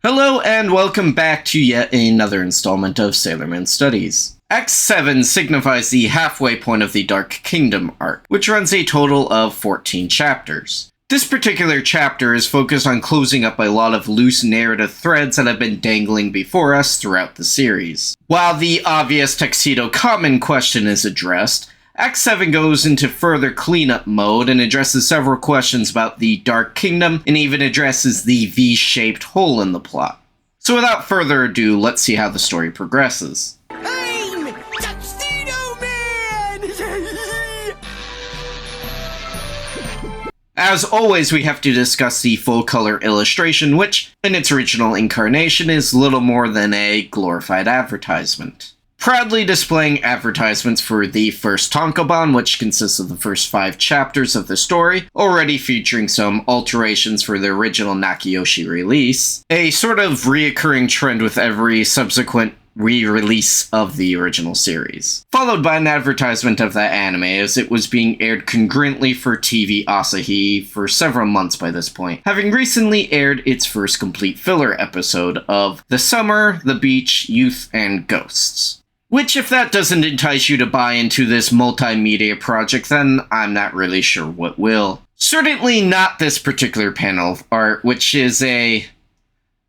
Hello and welcome back to yet another installment of Sailorman Studies. Act 7 signifies the halfway point of the Dark Kingdom arc, which runs a total of 14 chapters. This particular chapter is focused on closing up a lot of loose narrative threads that have been dangling before us throughout the series. While the obvious Tuxedo Common question is addressed, Act 7 goes into further cleanup mode and addresses several questions about the Dark Kingdom and even addresses the V-shaped hole in the plot. So without further ado, let's see how the story progresses. I'm Tuxedo Man! As always, we have to discuss the full-color illustration, which, in its original incarnation, is little more than a glorified advertisement. Proudly displaying advertisements for the first tankobon, which consists of the first 5 chapters of the story, already featuring some alterations for the original Nakiyoshi release, a sort of reoccurring trend with every subsequent re-release of the original series. Followed by an advertisement of that anime, as it was being aired congruently for TV Asahi for several months by this point, having recently aired its first complete filler episode of The Summer, the Beach, Youth, and Ghosts. Which, if that doesn't entice you to buy into this multimedia project, then I'm not really sure what will. Certainly not this particular panel of art, which is a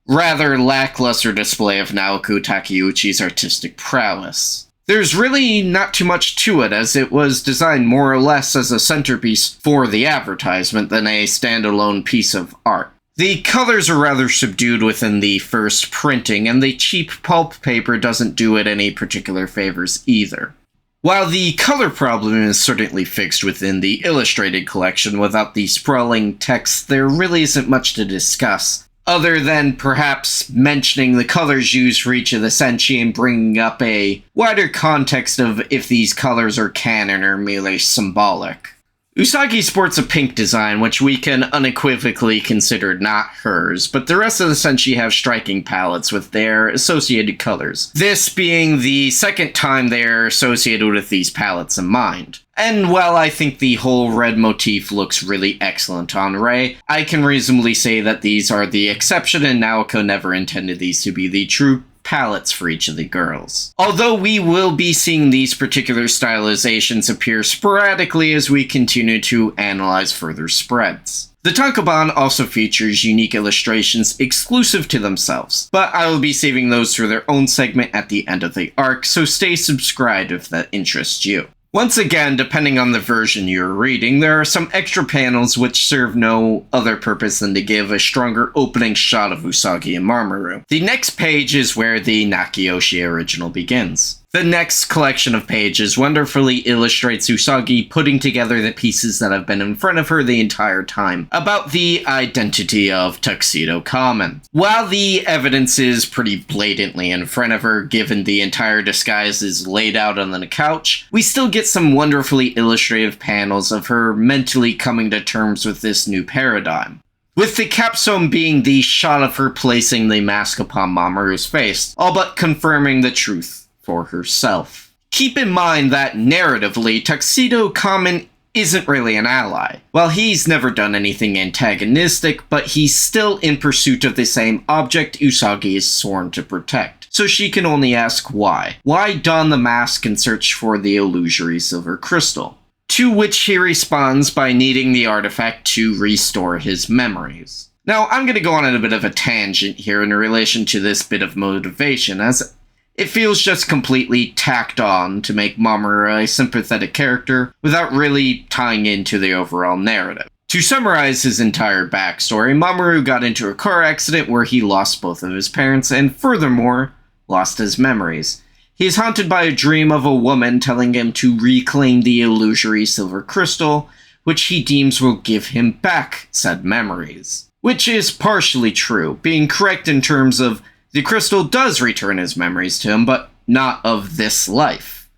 rather lackluster display of Naoko Takeuchi's artistic prowess. There's really not too much to it, as it was designed more or less as a centerpiece for the advertisement than a standalone piece of art. The colors are rather subdued within the first printing, and the cheap pulp paper doesn't do it any particular favors either. While the color problem is certainly fixed within the illustrated collection, without the sprawling text, there really isn't much to discuss, other than perhaps mentioning the colors used for each of the senshi and bringing up a wider context of if these colors are canon or merely symbolic. Usagi sports a pink design, which we can unequivocally consider not hers, but the rest of the senshi have striking palettes with their associated colors, this being the second time they're associated with these palettes in mind. And while I think the whole red motif looks really excellent on Rei, I can reasonably say that these are the exception and Naoko never intended these to be the true palettes for each of the girls. Although we will be seeing these particular stylizations appear sporadically as we continue to analyze further spreads. The tankobon also features unique illustrations exclusive to themselves, but I will be saving those for their own segment at the end of the arc, so stay subscribed if that interests you. Once again, depending on the version you're reading, there are some extra panels which serve no other purpose than to give a stronger opening shot of Usagi and Mamoru. The next page is where the Nakiyoshi original begins. The next collection of pages wonderfully illustrates Usagi putting together the pieces that have been in front of her the entire time about the identity of Tuxedo Common. While the evidence is pretty blatantly in front of her, given the entire disguise is laid out on the couch, we still get some wonderfully illustrative panels of her mentally coming to terms with this new paradigm. With the capstone being the shot of her placing the mask upon Mamoru's face, all but confirming the truth for herself. Keep in mind that narratively, Tuxedo Common isn't really an ally. Well, he's never done anything antagonistic, but he's still in pursuit of the same object Usagi is sworn to protect. So she can only ask why. Why don the mask and search for the illusory silver crystal? To which he responds by needing the artifact to restore his memories. Now, I'm going to go on a bit of a tangent here in relation to this bit of motivation, as it feels just completely tacked on to make Mamoru a sympathetic character without really tying into the overall narrative. To summarize his entire backstory, Mamoru got into a car accident where he lost both of his parents and furthermore, lost his memories. He is haunted by a dream of a woman telling him to reclaim the illusory silver crystal, which he deems will give him back said memories. Which is partially true, being correct in terms of the crystal does return his memories to him, but not of this life.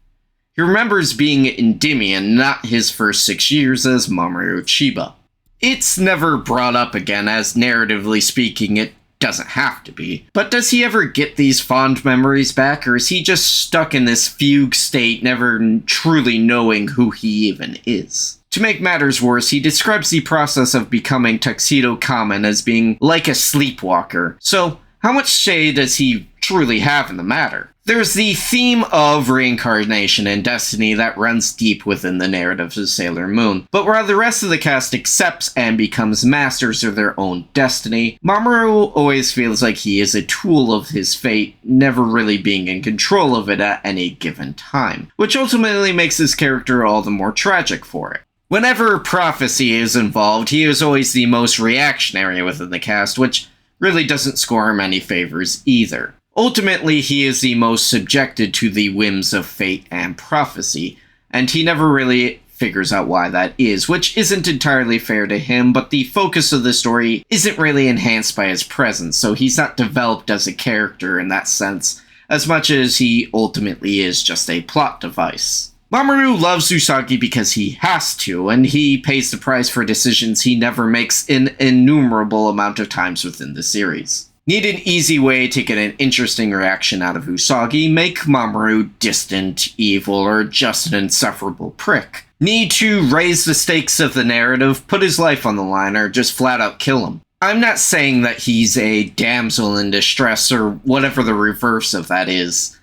He remembers being Endymion, not his first 6 years as Mamoru Chiba. It's never brought up again, as narratively speaking it doesn't have to be. But does he ever get these fond memories back, or is he just stuck in this fugue state, never truly knowing who he even is? To make matters worse, he describes the process of becoming Tuxedo Common as being like a sleepwalker. So, how much say does he truly have in the matter? There's the theme of reincarnation and destiny that runs deep within the narrative of Sailor Moon, but while the rest of the cast accepts and becomes masters of their own destiny, Mamoru always feels like he is a tool of his fate, never really being in control of it at any given time, which ultimately makes his character all the more tragic for it. Whenever prophecy is involved, he is always the most reactionary within the cast, which really doesn't score him any favors either. Ultimately, he is the most subjected to the whims of fate and prophecy, and he never really figures out why that is, which isn't entirely fair to him, but the focus of the story isn't really enhanced by his presence, so he's not developed as a character in that sense, as much as he ultimately is just a plot device. Mamoru loves Usagi because he has to, and he pays the price for decisions he never makes an innumerable amount of times within the series. Need an easy way to get an interesting reaction out of Usagi? Make Mamoru distant, evil, or just an insufferable prick. Need to raise the stakes of the narrative? Put his life on the line, or just flat out kill him. I'm not saying that he's a damsel in distress, or whatever the reverse of that is.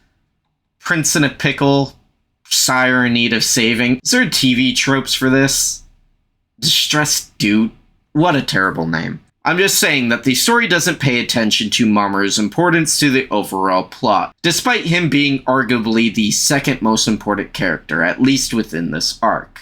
Prince in a pickle? Sire in need of saving? Is there TV tropes for this? Distressed dude? What a terrible name. I'm just saying that the story doesn't pay attention to Mamoru's importance to the overall plot, despite him being arguably the second most important character, at least within this arc.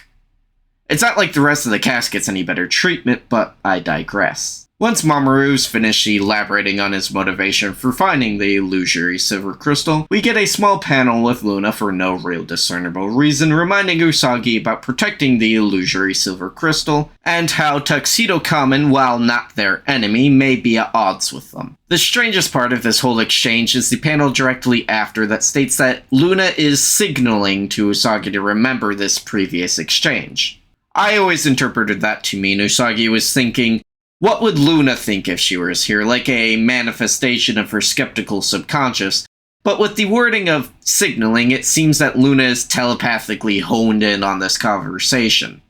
It's not like the rest of the cast gets any better treatment, but I digress. Once Mamoru's finished elaborating on his motivation for finding the illusory silver crystal, we get a small panel with Luna for no real discernible reason, reminding Usagi about protecting the illusory silver crystal, and how Tuxedo Common, while not their enemy, may be at odds with them. The strangest part of this whole exchange is the panel directly after that states that Luna is signaling to Usagi to remember this previous exchange. I always interpreted that to mean Usagi was thinking, what would Luna think if she was here, like a manifestation of her skeptical subconscious? But with the wording of signaling, it seems that Luna is telepathically honed in on this conversation.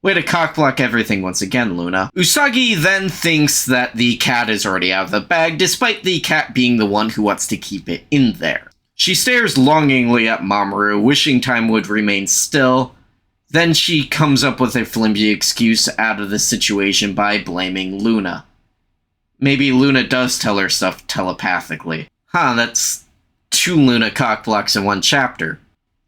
Way to cockblock everything once again, Luna. Usagi then thinks that the cat is already out of the bag, despite the cat being the one who wants to keep it in there. She stares longingly at Mamoru, wishing time would remain still. Then she comes up with a flimsy excuse out of the situation by blaming Luna. Maybe Luna does tell her stuff telepathically. That's 2 Luna cockblocks in one chapter.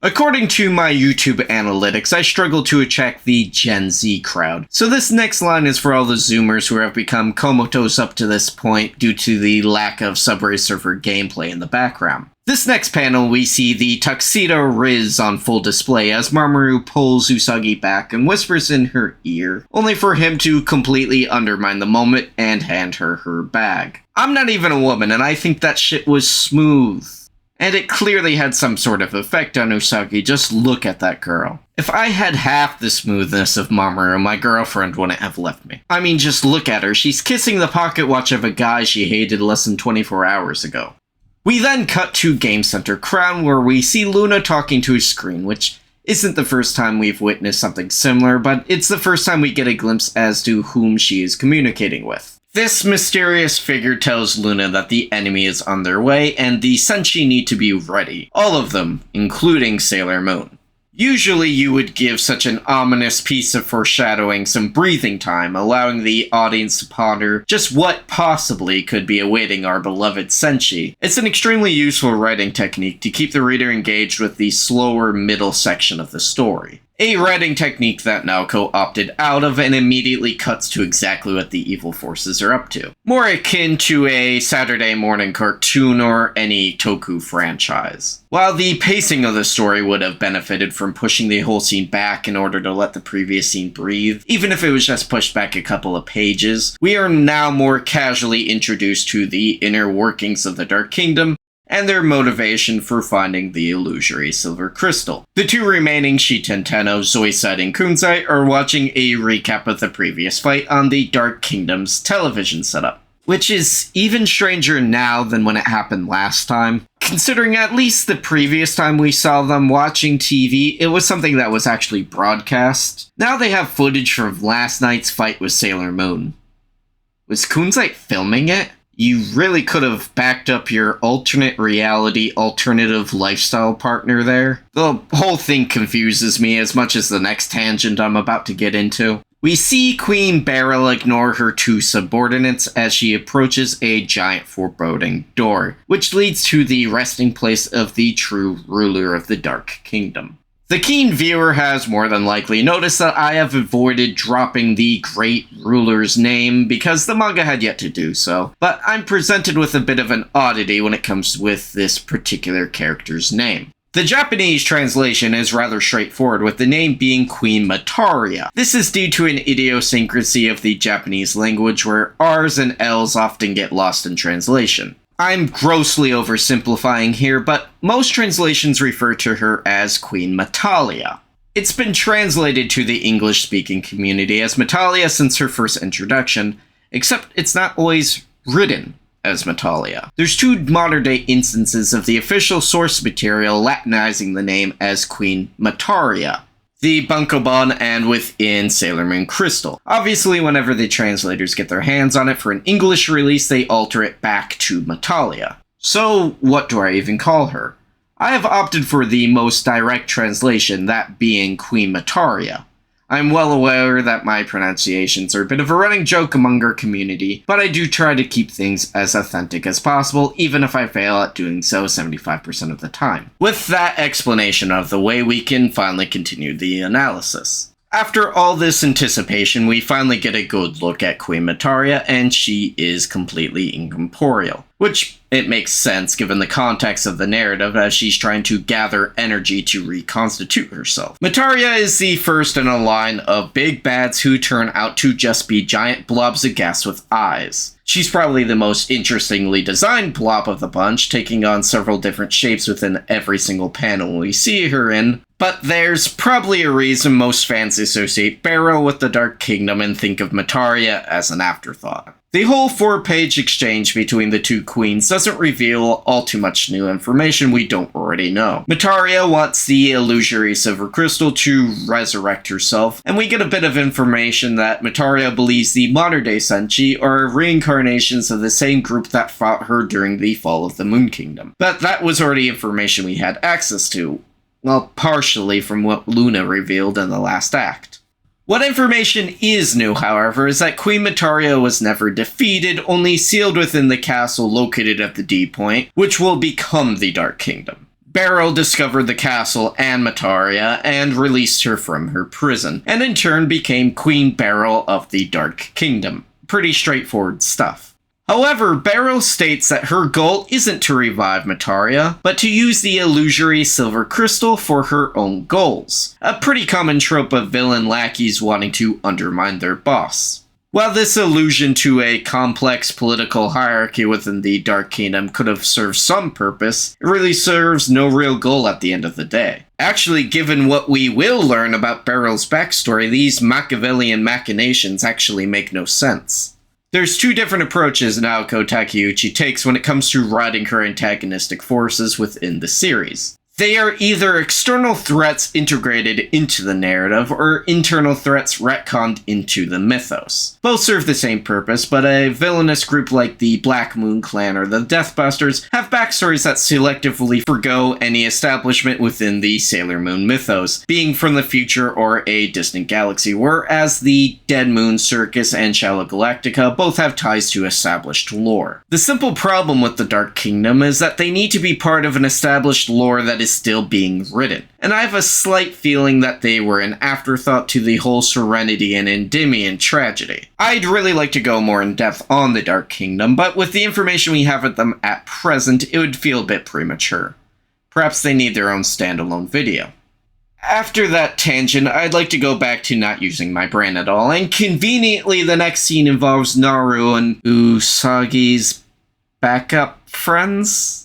According to my YouTube analytics, I struggle to attract the Gen Z crowd. So this next line is for all the Zoomers who have become comatose up to this point due to the lack of Subway Surfer gameplay in the background. This next panel, we see the Tuxedo Riz on full display as Mamoru pulls Usagi back and whispers in her ear, only for him to completely undermine the moment and hand her her bag. I'm not even a woman, and I think that shit was smooth. And it clearly had some sort of effect on Usagi, just look at that girl. If I had half the smoothness of Mamoru, my girlfriend wouldn't have left me. I mean, just look at her, she's kissing the pocket watch of a guy she hated less than 24 hours ago. We then cut to Game Center Crown, where we see Luna talking to a screen, which isn't the first time we've witnessed something similar, but it's the first time we get a glimpse as to whom she is communicating with. This mysterious figure tells Luna that the enemy is on their way, and the Senshi need to be ready. All of them, including Sailor Moon. Usually you would give such an ominous piece of foreshadowing some breathing time, allowing the audience to ponder just what possibly could be awaiting our beloved Senshi. It's an extremely useful writing technique to keep the reader engaged with the slower middle section of the story. A writing technique that Naoko opted out of and immediately cuts to exactly what the evil forces are up to. More akin to a Saturday morning cartoon or any Toku franchise. While the pacing of the story would have benefited from pushing the whole scene back in order to let the previous scene breathe, even if it was just pushed back a couple of pages, we are now more casually introduced to the inner workings of the Dark Kingdom, and their motivation for finding the illusory silver crystal. The 2 remaining Shitenteno, Zoisite and Kunzai, are watching a recap of the previous fight on the Dark Kingdom's television setup, which is even stranger now than when it happened last time. Considering at least the previous time we saw them watching TV, it was something that was actually broadcast. Now they have footage from last night's fight with Sailor Moon. Was Kunzite filming it? You really could have backed up your alternate reality, alternative lifestyle partner there. The whole thing confuses me as much as the next tangent I'm about to get into. We see Queen Beryl ignore her two subordinates as she approaches a giant foreboding door, which leads to the resting place of the true ruler of the Dark Kingdom. The keen viewer has more than likely noticed that I have avoided dropping the Great Ruler's name because the manga had yet to do so, but I'm presented with a bit of an oddity when it comes with this particular character's name. The Japanese translation is rather straightforward, with the name being Queen Mataria. This is due to an idiosyncrasy of the Japanese language where R's and L's often get lost in translation. I'm grossly oversimplifying here, but most translations refer to her as Queen Matalia. It's been translated to the English-speaking community as Matalia since her first introduction, except it's not always written as Matalia. There's two modern-day instances of the official source material Latinizing the name as Queen Mataria. The Bunkoban and within Sailor Moon Crystal. Obviously, whenever the translators get their hands on it for an English release, they alter it back to Matalia. So, what do I even call her? I have opted for the most direct translation, that being Queen Mataria. I'm well aware that my pronunciations are a bit of a running joke among our community, but I do try to keep things as authentic as possible, even if I fail at doing so 75% of the time. With that explanation out of the way, we can finally continue the analysis. After all this anticipation, we finally get a good look at Queen Mataria, and she is completely incorporeal. Which, it makes sense given the context of the narrative as she's trying to gather energy to reconstitute herself. Mataria is the first in a line of big bads who turn out to just be giant blobs of gas with eyes. She's probably the most interestingly designed blob of the bunch, taking on several different shapes within every single panel we see her in. But there's probably a reason most fans associate Beryl with the Dark Kingdom and think of Mataria as an afterthought. The whole 4-page exchange between the two queens doesn't reveal all too much new information we don't already know. Mataria wants the illusory silver crystal to resurrect herself, and we get a bit of information that Mataria believes the modern-day Senshi are reincarnations of the same group that fought her during the fall of the Moon Kingdom. But that was already information we had access to. Well, partially from what Luna revealed in the last act. What information is new, however, is that Queen Mataria was never defeated, only sealed within the castle located at the D-Point, which will become the Dark Kingdom. Beryl discovered the castle and Mataria, and released her from her prison, and in turn became Queen Beryl of the Dark Kingdom. Pretty straightforward stuff. However, Beryl states that her goal isn't to revive Mataria, but to use the illusory silver crystal for her own goals. A pretty common trope of villain lackeys wanting to undermine their boss. While this allusion to a complex political hierarchy within the Dark Kingdom could have served some purpose, it really serves no real goal at the end of the day. Actually, given what we will learn about Beryl's backstory, these Machiavellian machinations actually make no sense. There's two different approaches Naoko Takeuchi takes when it comes to writing her antagonistic forces within the series. They are either external threats integrated into the narrative, or internal threats retconned into the mythos. Both serve the same purpose, but a villainous group like the Black Moon Clan or the Deathbusters have backstories that selectively forgo any establishment within the Sailor Moon mythos, being from the future or a distant galaxy, whereas the Dead Moon Circus and Shallow Galactica both have ties to established lore. The simple problem with the Dark Kingdom is that they need to be part of an established lore that is still being written, and I have a slight feeling that they were an afterthought to the whole Serenity and Endymion tragedy. I'd really like to go more in depth on the Dark Kingdom, but with the information we have at them at present, it would feel a bit premature. Perhaps they need their own standalone video. After that tangent, I'd like to go back to not using my brain at all, and conveniently the next scene involves Naru and Usagi's backup friends?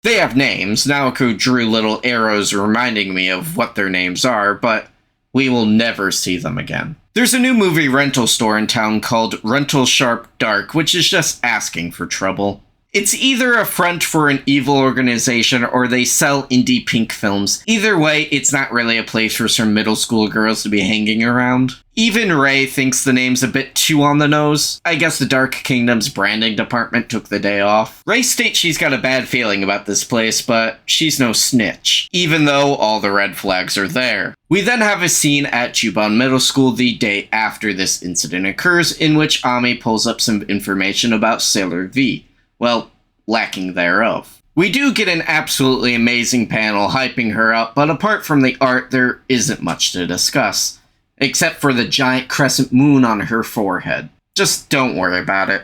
They have names. Naoko drew little arrows reminding me of what their names are, but we will never see them again. There's a new movie rental store in town called Rental Sharp Dark, which is just asking for trouble. It's either a front for an evil organization or they sell indie pink films. Either way, it's not really a place for some middle school girls to be hanging around. Even Ray thinks the name's a bit too on the nose. I guess the Dark Kingdom's branding department took the day off. Ray states she's got a bad feeling about this place, but she's no snitch, even though all the red flags are there. We then have a scene at Juban Middle School the day after this incident occurs, in which Ami pulls up some information about Sailor V. Well, lacking thereof. We do get an absolutely amazing panel hyping her up, but apart from the art, there isn't much to discuss. Except for the giant crescent moon on her forehead. Just don't worry about it.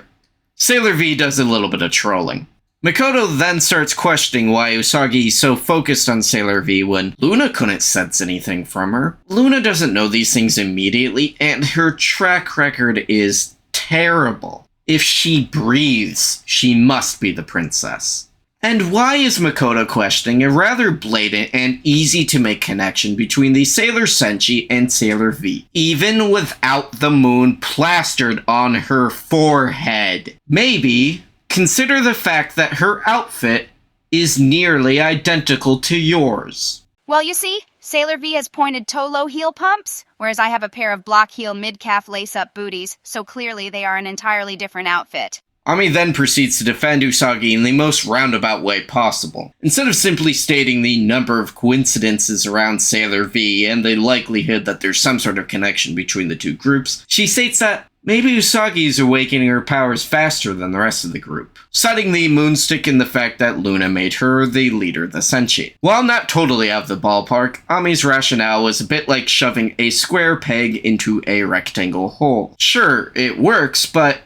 Sailor V does a little bit of trolling. Makoto then starts questioning why Usagi is so focused on Sailor V when Luna couldn't sense anything from her. Luna doesn't know these things immediately, and her track record is terrible. If she breathes, she must be the princess. And why is Makoto questioning a rather blatant and easy to make connection between the Sailor Senshi and Sailor V, even without the moon plastered on her forehead? Maybe consider the fact that her outfit is nearly identical to yours. Well, you see, Sailor V has pointed toe-low heel pumps, whereas I have a pair of block heel mid-calf lace-up booties, so clearly they are an entirely different outfit. Ami then proceeds to defend Usagi in the most roundabout way possible. Instead of simply stating the number of coincidences around Sailor V and the likelihood that there's some sort of connection between the two groups, she states that maybe Usagi is awakening her powers faster than the rest of the group, citing the moonstick and the fact that Luna made her the leader of the Senshi. While not totally out of the ballpark, Ami's rationale was a bit like shoving a square peg into a rectangle hole. Sure, it works, but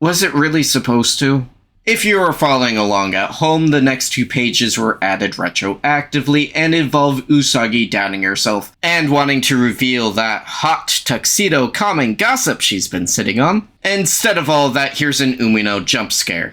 was it really supposed to? If you are following along at home, the next 2 pages were added retroactively and involve Usagi doubting herself and wanting to reveal that hot tuxedo common gossip she's been sitting on. Instead of all of that, here's an Umino jump scare.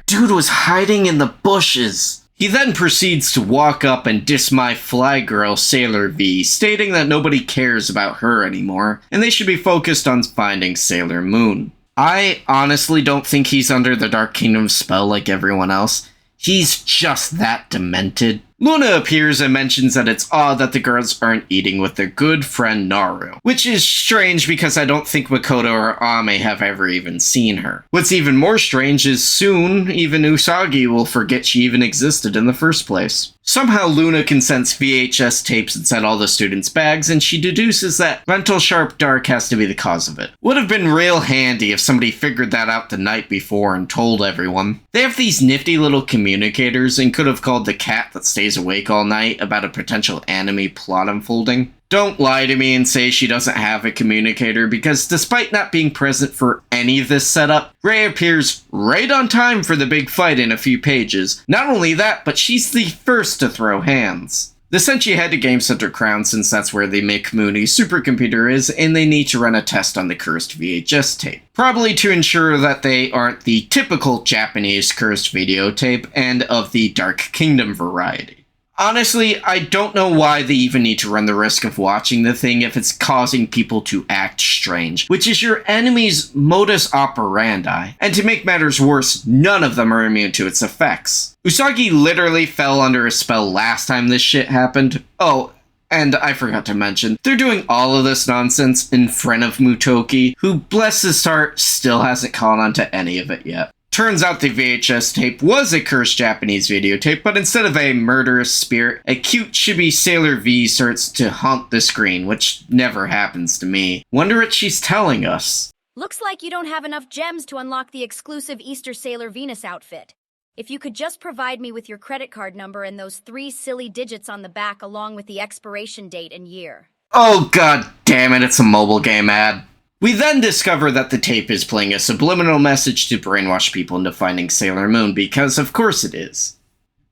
Dude was hiding in the bushes. He then proceeds to walk up and diss my fly girl Sailor V, stating that nobody cares about her anymore, and they should be focused on finding Sailor Moon. I honestly don't think he's under the Dark Kingdom spell like everyone else. He's just that demented. Luna appears and mentions that it's odd that the girls aren't eating with their good friend Naru, which is strange because I don't think Makoto or Ame have ever even seen her. What's even more strange is soon, even Usagi will forget she even existed in the first place. Somehow Luna can sense VHS tapes inside all the students' bags, and she deduces that Rental Sharp Dark has to be the cause of it. Would have been real handy if somebody figured that out the night before and told everyone. They have these nifty little communicators and could have called the cat that stays awake all night about a potential anime plot unfolding. Don't lie to me and say she doesn't have a communicator, because despite not being present for any of this setup, Rei appears right on time for the big fight in a few pages. Not only that, but she's the first to throw hands. The Senshi head to Game Center Crown since that's where the Mikmuni supercomputer is, and they need to run a test on the cursed VHS tape. Probably to ensure that they aren't the typical Japanese cursed videotape and of the Dark Kingdom variety. Honestly, I don't know why they even need to run the risk of watching the thing if it's causing people to act strange, which is your enemy's modus operandi. And to make matters worse, none of them are immune to its effects. Usagi literally fell under a spell last time this shit happened. Oh, and I forgot to mention, they're doing all of this nonsense in front of Mutoki, who, bless his heart, still hasn't caught on to any of it yet. Turns out the VHS tape was a cursed Japanese videotape, but instead of a murderous spirit, a cute chibi Sailor V starts to haunt the screen, which never happens to me. Wonder what she's telling us. Looks like you don't have enough gems to unlock the exclusive Easter Sailor Venus outfit. If you could just provide me with your credit card number and those 3 silly digits on the back along with the expiration date and year. Oh god damn it, it's a mobile game ad. We then discover that the tape is playing a subliminal message to brainwash people into finding Sailor Moon, because of course it is.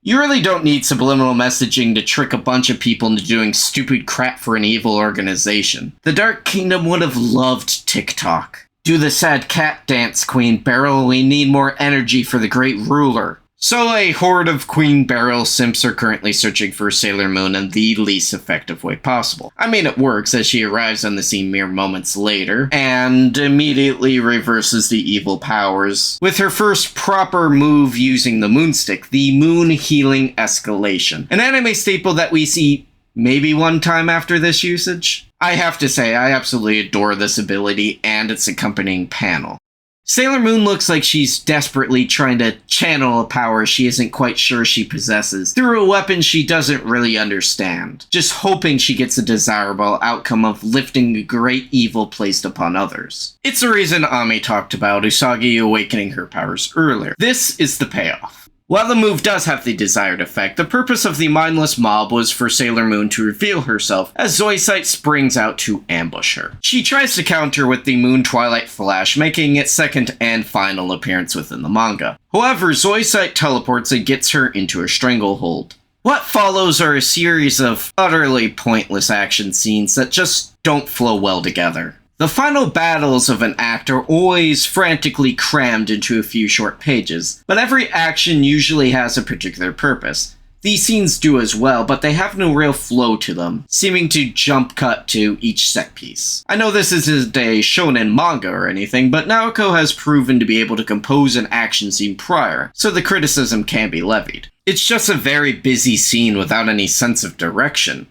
You really don't need subliminal messaging to trick a bunch of people into doing stupid crap for an evil organization. The Dark Kingdom would have loved TikTok. Do the sad cat dance, Queen Beryl, we need more energy for the great ruler. So a horde of Queen Beryl simps are currently searching for Sailor Moon in the least effective way possible. I mean, it works as she arrives on the scene mere moments later, and immediately reverses the evil powers, with her first proper move using the Moonstick, the Moon Healing Escalation. An anime staple that we see maybe one time after this usage. I have to say, I absolutely adore this ability and its accompanying panel. Sailor Moon looks like she's desperately trying to channel a power she isn't quite sure she possesses through a weapon she doesn't really understand, just hoping she gets a desirable outcome of lifting a great evil placed upon others. It's the reason Ami talked about Usagi awakening her powers earlier. This is the payoff. While the move does have the desired effect, the purpose of the mindless mob was for Sailor Moon to reveal herself as Zoisite springs out to ambush her. She tries to counter with the Moon Twilight Flash, making its second and final appearance within the manga. However, Zoisite teleports and gets her into a stranglehold. What follows are a series of utterly pointless action scenes that just don't flow well together. The final battles of an act are always frantically crammed into a few short pages, but every action usually has a particular purpose. These scenes do as well, but they have no real flow to them, seeming to jump cut to each set piece. I know this isn't a shonen manga or anything, but Naoko has proven to be able to compose an action scene prior, so the criticism can be levied. It's just a very busy scene without any sense of direction.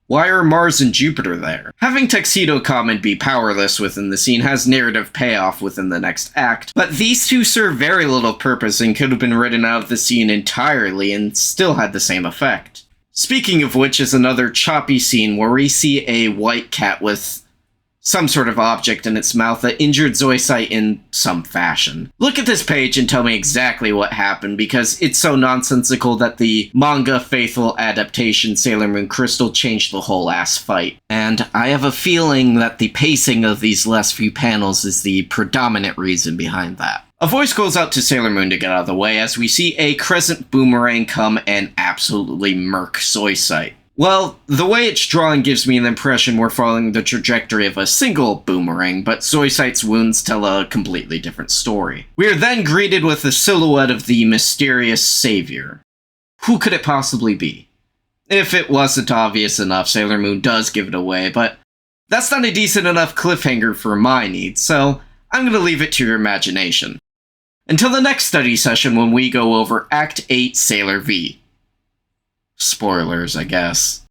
Why are Mars and Jupiter there? Having Tuxedo Comet be powerless within the scene has narrative payoff within the next act, but these two serve very little purpose and could have been written out of the scene entirely and still had the same effect. Speaking of which is another choppy scene where we see a white cat with some sort of object in its mouth that injured Zoisite in some fashion. Look at this page and tell me exactly what happened, because it's so nonsensical that the manga faithful adaptation Sailor Moon Crystal changed the whole ass fight. And I have a feeling that the pacing of these last few panels is the predominant reason behind that. A voice goes out to Sailor Moon to get out of the way as we see a crescent boomerang come and absolutely murk Zoisite. Well, the way it's drawn gives me the impression we're following the trajectory of a single boomerang, but Zoisite's wounds tell a completely different story. We are then greeted with the silhouette of the mysterious savior. Who could it possibly be? If it wasn't obvious enough, Sailor Moon does give it away, but that's not a decent enough cliffhanger for my needs, so I'm gonna leave it to your imagination. Until the next study session when we go over Act 8 Sailor V. Spoilers, I guess.